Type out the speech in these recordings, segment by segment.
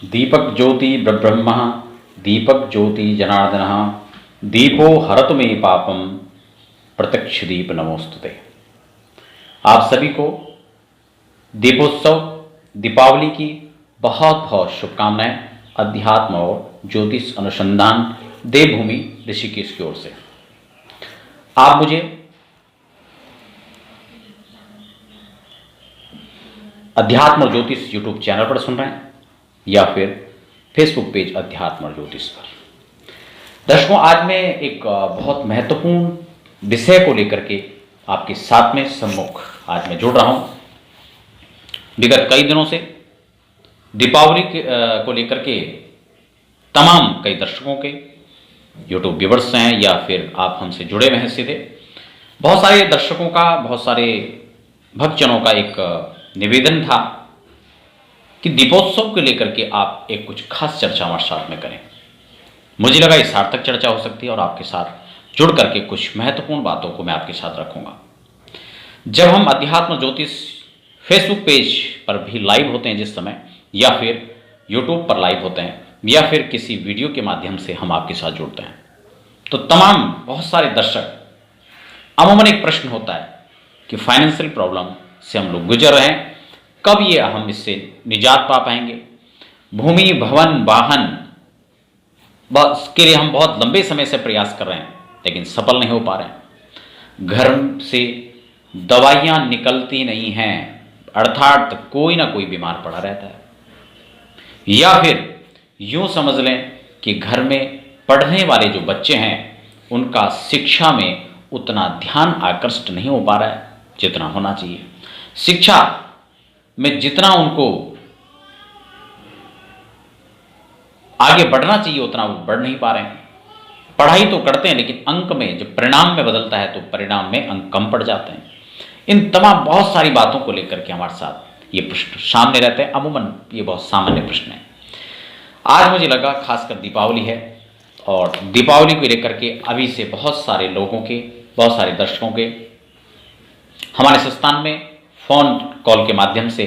दीपक ज्योति ब्रह्म दीपक ज्योति जनार्दन दीपो हरतु मे पापम प्रत्यक्ष दीप नमोस्तुते। आप सभी को दीपोत्सव दीपावली की बहुत बहुत शुभकामनाएं अध्यात्म और ज्योतिष अनुसंधान देवभूमि ऋषिकेश की ओर से। आप मुझे अध्यात्म और ज्योतिष यूट्यूब चैनल पर सुन रहे हैं या फिर फेसबुक पेज अध्यात्म और ज्योतिष पर। दर्शकों, आज मैं एक बहुत महत्वपूर्ण विषय को लेकर के आपके साथ में सम्मुख आज मैं जुड़ रहा हूं। विगत कई दिनों से दीपावली को लेकर के तमाम कई दर्शकों के यूट्यूब व्यूवर्स हैं या फिर आप हमसे जुड़े हुए हैं सीधे, बहुत सारे दर्शकों का, बहुत सारे भक्तजनों का एक निवेदन था कि दीपोत्सव को लेकर के आप एक कुछ खास चर्चा हमारे साथ में करें। मुझे लगा ये सार्थक चर्चा हो सकती है और आपके साथ जुड़ करके कुछ महत्वपूर्ण बातों को मैं आपके साथ रखूंगा। जब हम अध्यात्म ज्योतिष फेसबुक पेज पर भी लाइव होते हैं जिस समय, या फिर यूट्यूब पर लाइव होते हैं, या फिर किसी वीडियो के माध्यम से हम आपके साथ जुड़ते हैं, तो तमाम बहुत सारे दर्शक अमूमन एक प्रश्न होता है कि फाइनेंशियल प्रॉब्लम से हम लोग गुजर रहे हैं, कब ये हम इससे निजात पा पाएंगे। भूमि भवन वाहन बस के लिए हम बहुत लंबे समय से प्रयास कर रहे हैं लेकिन सफल नहीं हो पा रहे हैं। घर से दवाइयां निकलती नहीं हैं, अर्थात कोई ना कोई बीमार पड़ा रहता है। या फिर यूं समझ लें कि घर में पढ़ने वाले जो बच्चे हैं उनका शिक्षा में उतना ध्यान आकृष्ट नहीं हो पा रहा है जितना होना चाहिए। शिक्षा में जितना उनको आगे बढ़ना चाहिए उतना वो बढ़ नहीं पा रहे हैं। पढ़ाई तो करते हैं लेकिन अंक में जब परिणाम में बदलता है तो परिणाम में अंक कम पड़ जाते हैं। इन तमाम बहुत सारी बातों को लेकर के हमारे साथ ये प्रश्न सामने रहते हैं। अमूमन ये बहुत सामान्य प्रश्न है। आज मुझे लगा खासकर दीपावली है और दीपावली को लेकर के अभी से बहुत सारे लोगों के, बहुत सारे दर्शकों के हमारे संस्थान में फ़ोन कॉल के माध्यम से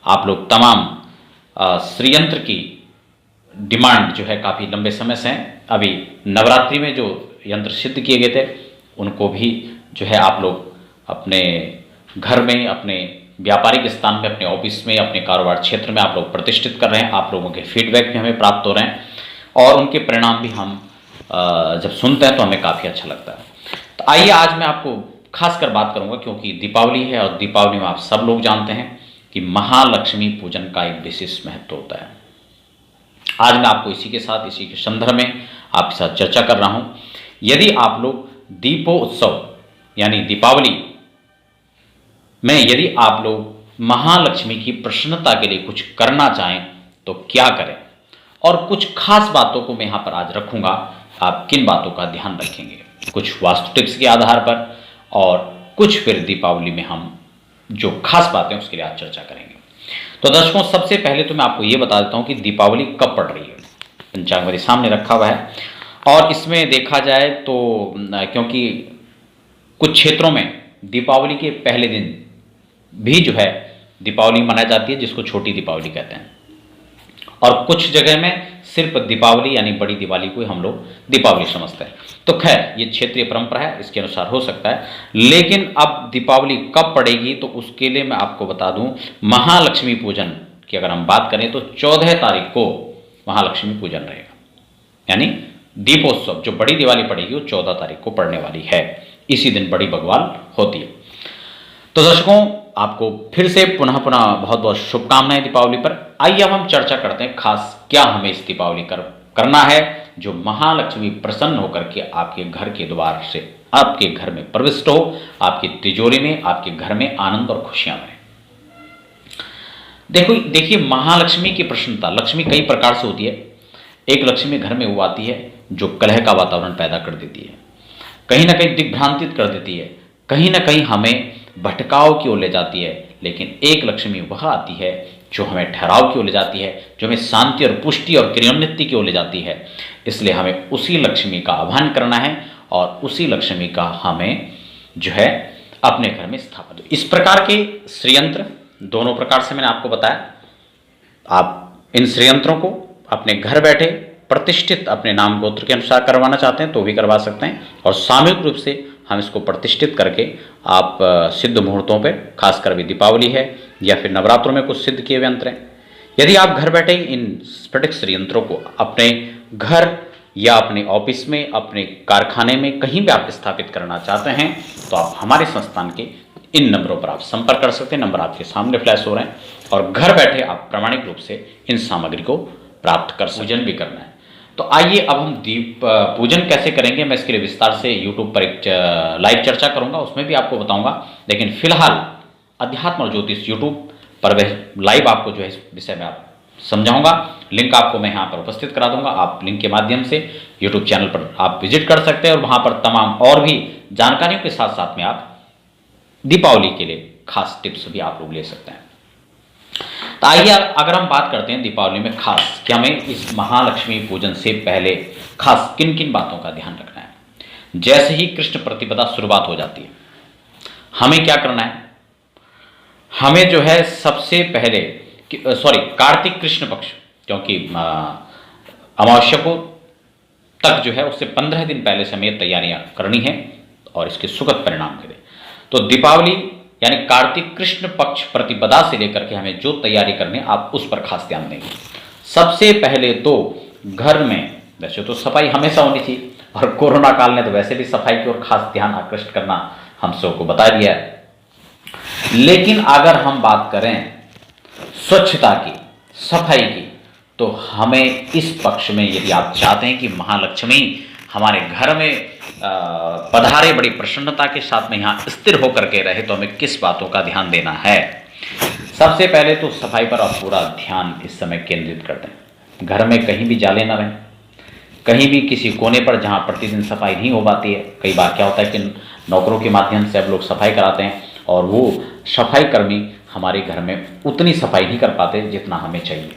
आप लोग तमाम श्रीयंत्र की डिमांड जो है काफ़ी लंबे समय से हैं। अभी नवरात्रि में जो यंत्र सिद्ध किए गए थे उनको भी जो है आप लोग अपने घर में, अपने व्यापारिक स्थान में, अपने ऑफिस में, अपने कारोबार क्षेत्र में आप लोग प्रतिष्ठित कर रहे हैं। आप लोगों के फीडबैक भी हमें प्राप्त हो रहे हैं और उनके परिणाम भी हम जब सुनते हैं तो हमें काफ़ी अच्छा लगता है। तो आइए आज मैं आपको खासकर बात करूंगा क्योंकि दीपावली है और दीपावली में आप सब लोग जानते हैं कि महालक्ष्मी पूजन का एक विशेष महत्व होता है। आज मैं आपको इसी के साथ, इसी के संदर्भ में आपके साथ चर्चा कर रहा हूं। यदि आप लोग दीपोत्सव यानी दीपावली में यदि आप लोग महालक्ष्मी की प्रसन्नता के लिए कुछ करना चाहें तो क्या करें, और कुछ खास बातों को मैं यहां पर आज रखूंगा। आप किन बातों का ध्यान रखेंगे, कुछ वास्तु टिप्स के आधार पर और कुछ फिर दीपावली में हम जो खास बातें उसके लिए आज चर्चा करेंगे। तो दर्शकों, सबसे पहले तो मैं आपको ये बता देता हूं कि दीपावली कब पड़ रही है। पंचांग मेरे सामने रखा हुआ है और इसमें देखा जाए तो क्योंकि कुछ क्षेत्रों में दीपावली के पहले दिन भी जो है दीपावली मनाई जाती है जिसको छोटी दीपावली कहते हैं, और कुछ जगह में सिर्फ दीपावली यानी बड़ी दिवाली को हम लोग दीपावली समझते हैं। तो खैर ये क्षेत्रीय परंपरा है, इसके अनुसार हो सकता है। लेकिन अब दीपावली कब पड़ेगी तो उसके लिए मैं आपको बता दूं, महालक्ष्मी पूजन की अगर हम बात करें तो 14 तारीख को महालक्ष्मी पूजन रहेगा, यानी दीपोत्सव जो बड़ी दिवाली पड़ेगी वो 14 तारीख को पड़ने वाली है। इसी दिन बड़ी बग्वाल होती है। तो दर्शकों, आपको फिर से पुनः बहुत बहुत शुभकामनाएं दीपावली पर। आइए अब हम चर्चा करते हैं खास क्या हमें इस दीपावली करना है जो महालक्ष्मी प्रसन्न होकर के आपके घर के द्वार से आपके घर में प्रविष्ट हो, आपकी तिजोरी में, आपके घर में आनंद और खुशियां में। देखिए महालक्ष्मी की प्रसन्नता, लक्ष्मी कई प्रकार से होती है। एक लक्ष्मी घर में वो आती है जो कलह का वातावरण पैदा कर देती है, कहीं ना कहीं दिग्भ्रांतित कर देती है, कहीं ना कहीं हमें भटकाव की ओर ले जाती है। लेकिन एक लक्ष्मी वह आती है जो हमें ठहराव की ओर ले जाती है, जो हमें शांति और पुष्टि और क्रियोन्नति की ओर ले जाती है। इसलिए हमें उसी लक्ष्मी का आह्वान करना है और उसी लक्ष्मी का हमें जो है अपने घर में स्थापन। इस प्रकार के श्रीयंत्र दोनों प्रकार से मैंने आपको बताया। आप इन श्रीयंत्रों को अपने घर बैठे प्रतिष्ठित अपने नाम गोत्र के अनुसार करवाना चाहते हैं तो भी करवा सकते हैं, और सामूहिक रूप से हम इसको प्रतिष्ठित करके आप सिद्ध मुहूर्तों पर, खासकर भी दीपावली है या फिर नवरात्रों में कुछ सिद्ध किए हुए यंत्र हैं, यदि आप घर बैठे इन स्फटिक श्रीयंत्रों को अपने घर या अपने ऑफिस में, अपने कारखाने में, कहीं भी आप स्थापित करना चाहते हैं तो आप हमारे संस्थान के इन नंबरों पर आप संपर्क कर सकते हैं। नंबर आपके सामने फ्लैश हो रहे हैं, और घर बैठे आप प्रामाणिक रूप से इन सामग्री को प्राप्त कर सकते हैं। पूजन भी करना है तो आइए अब हम दीप पूजन कैसे करेंगे, मैं इसके लिए विस्तार से यूट्यूब पर एक लाइव चर्चा करूंगा, उसमें भी आपको बताऊंगा। लेकिन फिलहाल अध्यात्म और ज्योतिष यूट्यूब पर वह लाइव आपको जो है इस विषय में आप समझाऊंगा। लिंक आपको मैं यहाँ पर उपस्थित करा दूंगा, आप लिंक के माध्यम से यूट्यूब चैनल पर आप विजिट कर सकते हैं, और वहाँ पर तमाम और भी जानकारियों के साथ साथ में आप दीपावली के लिए खास टिप्स भी आप लोग ले सकते हैं। तो आइए अगर हम बात करते हैं दीपावली में खास कि हमें इस महालक्ष्मी पूजन से पहले खास किन किन बातों का ध्यान रखना है। जैसे ही कृष्ण प्रतिपदा शुरुआत हो जाती है, हमें क्या करना है, हमें जो है सबसे पहले कार्तिक कृष्ण पक्ष, क्योंकि अमावस्या को तक जो है उससे 15 दिन पहले से हमें तैयारियां करनी है और इसके सुखद परिणाम के लिए। तो दीपावली यानी कार्तिक कृष्ण पक्ष प्रतिपदा से लेकर के हमें जो तैयारी करनी है आप उस पर खास ध्यान देंगे। सबसे पहले तो घर में वैसे तो सफाई हमेशा होनी चाहिए, और कोरोना काल ने तो वैसे भी सफाई की ओर खास ध्यान आकृष्ट करना हम सबको बता दिया है। लेकिन अगर हम बात करें स्वच्छता की, सफाई की, तो हमें इस पक्ष में यदि आप चाहते हैं कि महालक्ष्मी हमारे घर में पधारे, बड़ी प्रसन्नता के साथ में यहाँ स्थिर होकर के रहे, तो हमें किस बातों का ध्यान देना है। सबसे पहले तो सफाई पर आप पूरा ध्यान इस समय केंद्रित कर दें। घर में कहीं भी जाले न रहें, कहीं भी किसी कोने पर जहाँ प्रतिदिन सफाई नहीं हो पाती है। कई बार क्या होता है कि नौकरों के माध्यम से अब लोग सफाई कराते हैं, और वो सफाई कर्मी हमारे घर में उतनी सफाई नहीं कर पाते जितना हमें चाहिए।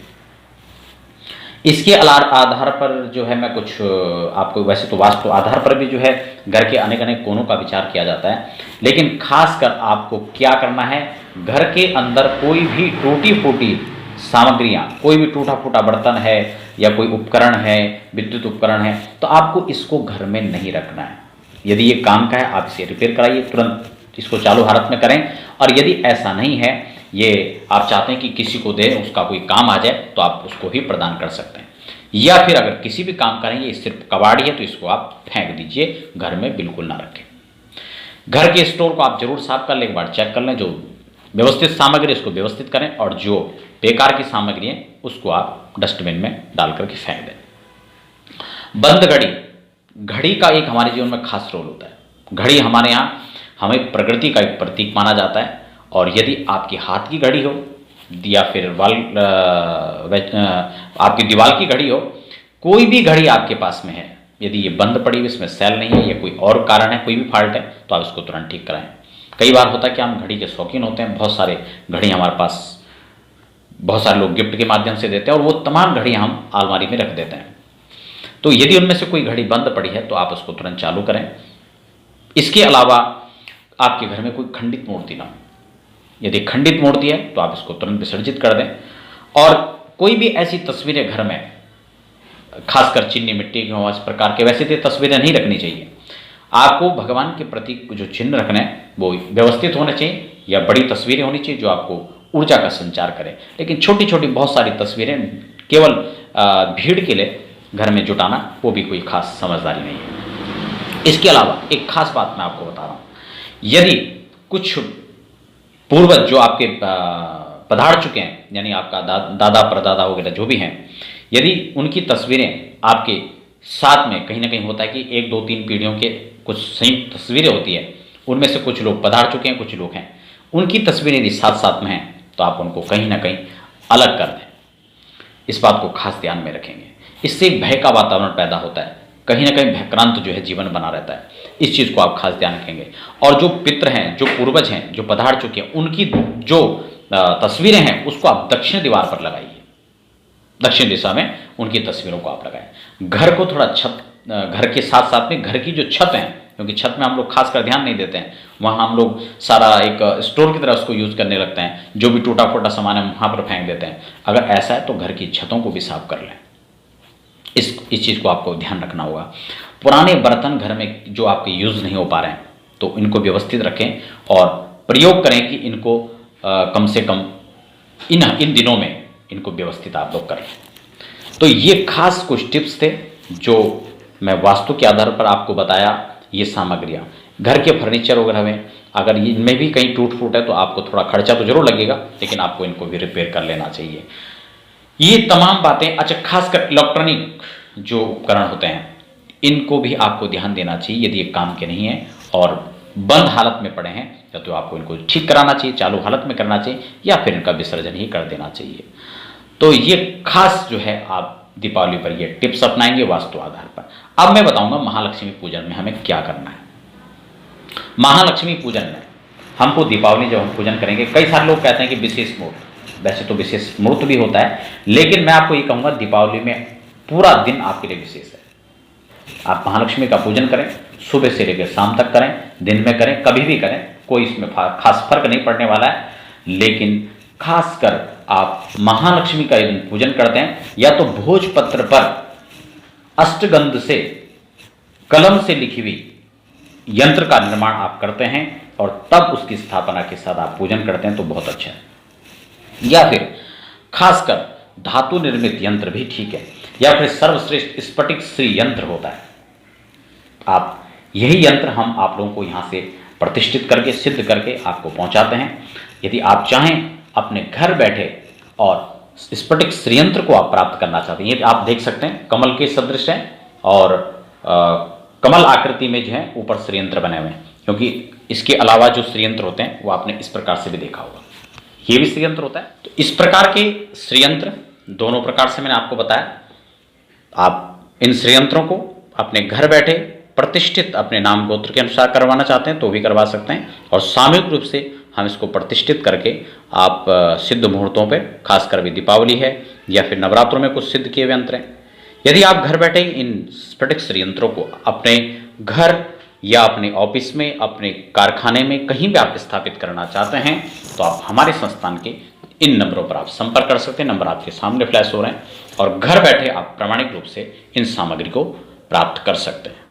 इसके आधार पर जो है मैं कुछ आपको, वैसे तो वास्तु आधार पर भी जो है घर के अनेक अनेक कोनों का विचार किया जाता है, लेकिन खासकर आपको क्या करना है, घर के अंदर कोई भी टूटी फूटी सामग्रियां, कोई भी टूटा फूटा बर्तन है या कोई उपकरण है, विद्युत उपकरण है, तो आपको इसको घर में नहीं रखना है। यदि ये काम का है आप इसे रिपेयर कराइए, तुरंत इसको चालू हालत में करें। और यदि ऐसा नहीं है, ये आप चाहते हैं कि किसी को दें, उसका कोई काम आ जाए, तो आप उसको भी प्रदान कर सकते हैं। या फिर अगर किसी भी काम करेंगे, ये सिर्फ कबाड़ी है तो इसको आप फेंक दीजिए, घर में बिल्कुल ना रखें। घर के स्टोर को आप जरूर साफ कर लें, एक बार चेक कर लें, जो व्यवस्थित सामग्री उसको व्यवस्थित करें, और जो बेकार की सामग्री है उसको आप डस्टबिन में डाल करके फेंक दें। बंद घड़ी का एक हमारे जीवन में खास रोल होता है। घड़ी हमारे यहाँ हमें प्रकृति का एक प्रतीक माना जाता है, और यदि आपकी हाथ की घड़ी हो या फिर आपकी दीवार की घड़ी हो, कोई भी घड़ी आपके पास में है, यदि ये बंद पड़ी हुई, इसमें सेल नहीं है या कोई और कारण है, कोई भी फॉल्ट है, तो आप इसको तुरंत ठीक कराएं। कई बार होता है कि हम घड़ी के शौकीन होते हैं, बहुत सारे घड़ी हमारे पास बहुत सारे लोग गिफ्ट के माध्यम से देते हैं, और वो तमाम घड़ियाँ हम अलमारी में रख देते हैं। तो यदि उनमें से कोई घड़ी बंद पड़ी है तो आप उसको तुरंत चालू करें। इसके अलावा आपके घर में कोई खंडित मूर्ति ना हो, यदि खंडित मूर्ति है तो आप इसको तुरंत विसर्जित कर दें। और कोई भी ऐसी तस्वीरें घर में, खासकर चीनी मिट्टी की हो, इस प्रकार के, वैसे तो तस्वीरें नहीं रखनी चाहिए। आपको भगवान के प्रति जो चिन्ह रखने हैं वो व्यवस्थित होने चाहिए, या बड़ी तस्वीरें होनी चाहिए जो आपको ऊर्जा का संचार करें। लेकिन छोटी छोटी बहुत सारी तस्वीरें केवल भीड़ के लिए घर में जुटाना, वो भी कोई खास समझदारी नहीं है। इसके अलावा एक खास बात मैं आपको बता रहा हूँ, यदि कुछ पूर्वज जो आपके पधार चुके हैं, यानी आपका दादा परदादा वगैरह जो भी हैं, यदि उनकी तस्वीरें आपके साथ में, कहीं ना कहीं होता है कि 1 2 3 पीढ़ियों के कुछ संयुक्त तस्वीरें होती है, उनमें से कुछ लोग पधार चुके हैं, कुछ लोग हैं, उनकी तस्वीरें यदि साथ साथ में हैं तो आप उनको कहीं ना कहीं अलग कर दें। इस बात को खास ध्यान में रखेंगे। इससे भय का वातावरण पैदा होता है, कहीं ना कहीं भयक्रांत जो है जीवन बना रहता है। इस चीज़ को आप खास ध्यान रखेंगे। और जो पितृ हैं, जो पूर्वज हैं, जो पधार चुके हैं, उनकी जो तस्वीरें हैं उसको आप दक्षिण दीवार पर लगाइए, दक्षिण दिशा में उनकी तस्वीरों को आप लगाएं। घर को थोड़ा घर के साथ साथ में घर की जो छत है क्योंकि छत में हम लोग खासकर ध्यान नहीं देते हैं, वहाँ हम लोग सारा एक स्टोर की तरह उसको यूज़ करने लगते हैं, जो भी टूटा फूटा सामान है वहाँ पर फेंक देते हैं। अगर ऐसा है तो घर की छतों को भी साफ कर लें। इस चीज़ को आपको ध्यान रखना होगा। पुराने बर्तन घर में जो आपके यूज़ नहीं हो पा रहे हैं तो इनको व्यवस्थित रखें और प्रयोग करें कि इनको कम से कम इन दिनों में इनको व्यवस्थित आप लोग करें। तो ये खास कुछ टिप्स थे जो मैं वास्तु के आधार पर आपको बताया। ये सामग्रियाँ घर के फर्नीचर वगैरह में अगर इनमें भी कहीं टूट फूट है तो आपको थोड़ा खर्चा तो जरूर लगेगा, लेकिन आपको इनको भी रिपेयर कर लेना चाहिए। ये तमाम बातें, अच्छा खासकर इलेक्ट्रॉनिक जो उपकरण होते हैं इनको भी आपको ध्यान देना चाहिए। यदि ये काम के नहीं है और बंद हालत में पड़े हैं या तो आपको इनको ठीक कराना चाहिए, चालू हालत में करना चाहिए, या फिर इनका विसर्जन ही कर देना चाहिए। तो ये खास जो है आप दीपावली पर ये टिप्स अपनाएंगे वास्तु आधार पर। अब मैं बताऊंगा महालक्ष्मी पूजन में हमें क्या करना है। महालक्ष्मी पूजन में हमको दीपावली जब हम पूजन करेंगे, कई सारे लोग कहते हैं कि विशेष मुहूर्त, वैसे तो विशेष मुहूर्त भी होता है, लेकिन मैं आपको ये कहूँगा दीपावली में पूरा दिन आपके लिए विशेष है। आप महालक्ष्मी का पूजन करें, सुबह से लेकर शाम तक करें, दिन में करें, कभी भी करें, कोई इसमें खास फर्क नहीं पड़ने वाला है। लेकिन खासकर आप महालक्ष्मी का यदि पूजन करते हैं या तो भोजपत्र पर अष्टगंध से कलम से लिखी हुई यंत्र का निर्माण आप करते हैं और तब उसकी स्थापना के साथ आप पूजन करते हैं तो बहुत अच्छा है। या फिर खासकर धातु निर्मित यंत्र भी ठीक है, या फिर सर्वश्रेष्ठ स्फटिक श्री यंत्र होता है। आप यही यंत्र हम आप लोगों को यहाँ से प्रतिष्ठित करके सिद्ध करके आपको पहुँचाते हैं। यदि आप चाहें अपने घर बैठे और स्फटिक श्रीयंत्र को आप प्राप्त करना चाहते हैं, ये आप देख सकते हैं कमल के सदृश है और कमल आकृति में जो है ऊपर श्रीयंत्र बने हुए हैं, क्योंकि इसके अलावा जो श्रीयंत्र होते हैं वो आपने इस प्रकार से भी देखा होगा, ये भी श्रीयंत्र होता है। तो इस प्रकार के श्रीयंत्र दोनों प्रकार से मैंने आपको बताया। आप इन श्रीयंत्रों को अपने घर बैठे प्रतिष्ठित अपने नाम गोत्र के अनुसार करवाना चाहते हैं तो भी करवा सकते हैं, और सामूहिक रूप से हम इसको प्रतिष्ठित करके आप सिद्ध मुहूर्तों पे, खासकर भी दीपावली है या फिर नवरात्रों में कुछ सिद्ध किए हुए यंत्र हैं, यदि आप घर बैठे इन स्फटिक श्रीयंत्रों को अपने घर या अपने ऑफिस में, अपने कारखाने में कहीं भी आप स्थापित करना चाहते हैं तो आप हमारे संस्थान के इन नंबरों पर आप संपर्क कर सकते हैं। नंबर आपके सामने फ्लैश हो रहे हैं और घर बैठे आप प्रामाणिक रूप से इन सामग्री को प्राप्त कर सकते हैं।